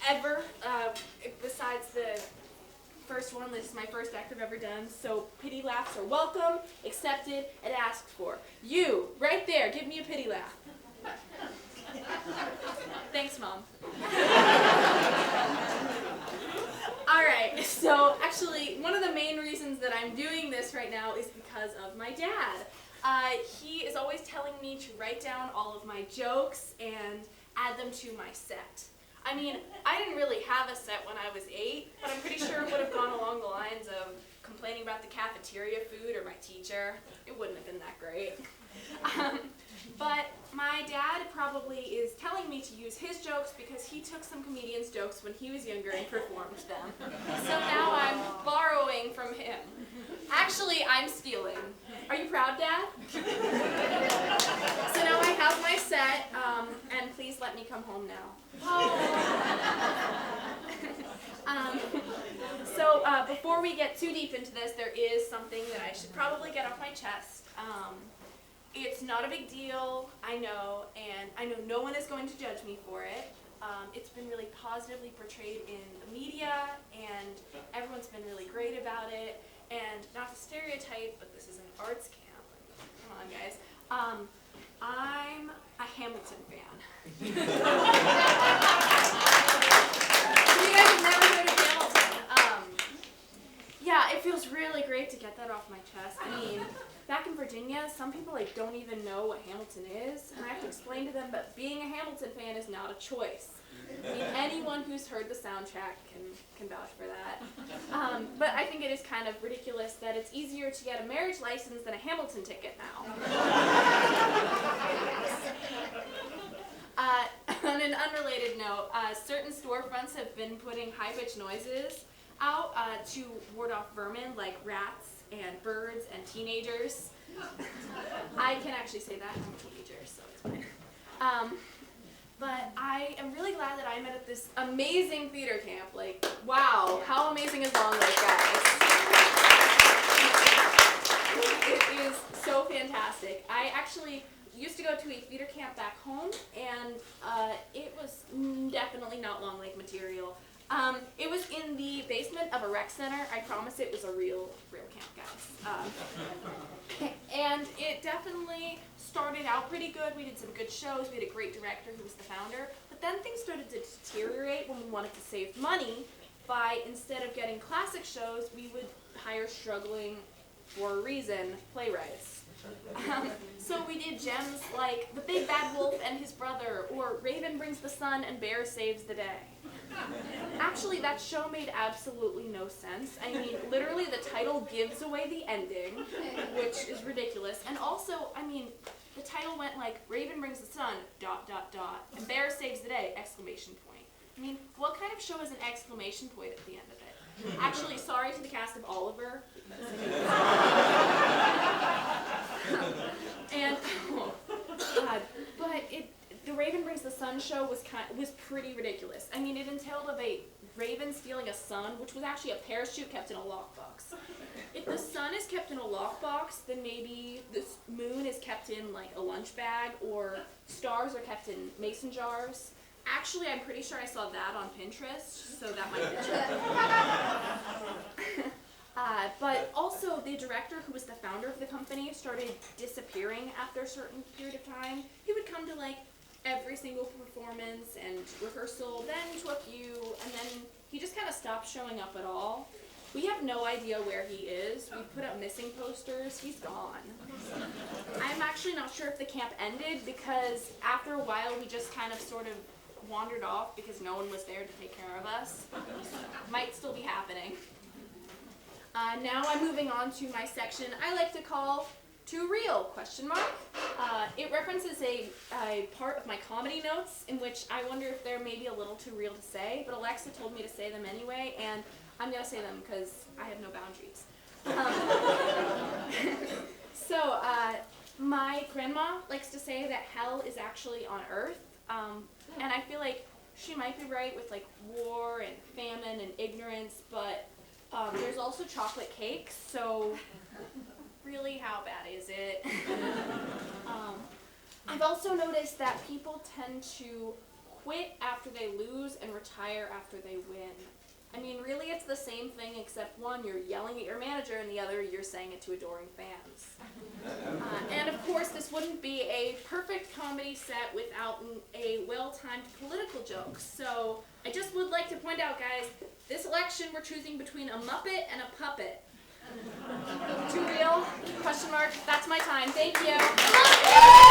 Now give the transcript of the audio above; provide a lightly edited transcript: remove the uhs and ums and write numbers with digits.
ever, besides the first one. This is my first act I've ever done, so pity laughs are welcome, accepted, and asked for. You, right there, give me a pity laugh. Thanks, Mom. Alright, so actually, one of the main reasons that I'm doing this right now is because of my dad. He is always telling me to write down all of my jokes and add them to my set. I mean, I didn't really have a set when I was 8, but I'm pretty sure it would have gone along the lines of complaining about the cafeteria food or my teacher. It wouldn't have been that great. But my dad probably is telling me to use his jokes because he took some comedians' jokes when he was younger and performed them. So now I'm borrowing from him. Actually, I'm stealing. Are you proud, Dad? So now I have my set, and please let me come home now. So before we get too deep into this, there is something that I should probably get off my chest. It's not a big deal, I know, and I know no one is going to judge me for it. It's been really positively portrayed in the media, and everyone's been really great about it. And not to stereotype, but this is an arts camp. Come on, guys. I'm a Hamilton fan. You guys have never heard of Hamilton. Yeah, it feels really great to get that off my chest. I mean, back in Virginia, some people don't even know what Hamilton is, and I have to explain to them that being a Hamilton fan is not a choice. I mean, anyone who's heard the soundtrack can vouch for that. But I think it is kind of ridiculous that it's easier to get a marriage license than a Hamilton ticket now. On an unrelated note, certain storefronts have been putting high-pitched noises out to ward off vermin like rats and birds and teenagers. I can actually say that. I'm a teenager, so it's fine. But I am really glad that I'm at this amazing theater camp. Like, wow, how amazing is Long Lake, guys? It is so fantastic. I actually used to go to a theater camp back home, and it was definitely not Long Lake material. It was in the basement of a rec center. I promise it was a real camp, guys. And it definitely started out pretty good. We did some good shows. We had a great director who was the founder. But then things started to deteriorate when we wanted to save money by, instead of getting classic shows, we would hire struggling, for a reason, playwrights. So we did gems like The Big Bad Wolf and His Brother, or Raven Brings the Sun and Bear Saves the Day. Actually, that show made absolutely no sense. I mean, literally the title gives away the ending, which is ridiculous. And also, I mean, the title went like, Raven Brings the Sun, ... and Bear Saves the Day, ! I mean, what kind of show is an exclamation point at the end of it? Actually, sorry to the cast of Oliver. And, oh, God, but the Raven Brings the Sun show was pretty ridiculous. I mean, it entailed of a raven stealing a sun, which was actually a parachute kept in a lockbox. If the sun is kept in a lockbox, then maybe the moon is kept in like a lunch bag, or stars are kept in mason jars. Actually, I'm pretty sure I saw that on Pinterest, so that might be true. But also, the director, who was the founder of the company, started disappearing after a certain period of time. He would come to like every single performance and rehearsal, then to a few, and then he just kind of stopped showing up at all. We have no idea where he is. We put up missing posters. He's gone. I'm actually not sure if the camp ended, because after a while we just kind of sort of wandered off because no one was there to take care of us. Might still be happening. Now I'm moving on to my section I like to call Too Real, ? It references a part of my comedy notes in which I wonder if they're maybe a little too real to say, but Alexa told me to say them anyway, and I'm going to say them because I have no boundaries. So my grandma likes to say that hell is actually on Earth, and I feel like she might be right with like war and famine and ignorance, but there's also chocolate cakes, so really, how bad is it? I've also noticed that people tend to quit after they lose and retire after they win. I mean, really, it's the same thing, except one, you're yelling at your manager, and the other, you're saying it to adoring fans. And of course, this wouldn't be a perfect comedy set without a well-timed political joke. So I just would like to point out, guys, this election we're choosing between a Muppet and a puppet. Too real? Question mark. That's my time. Thank you.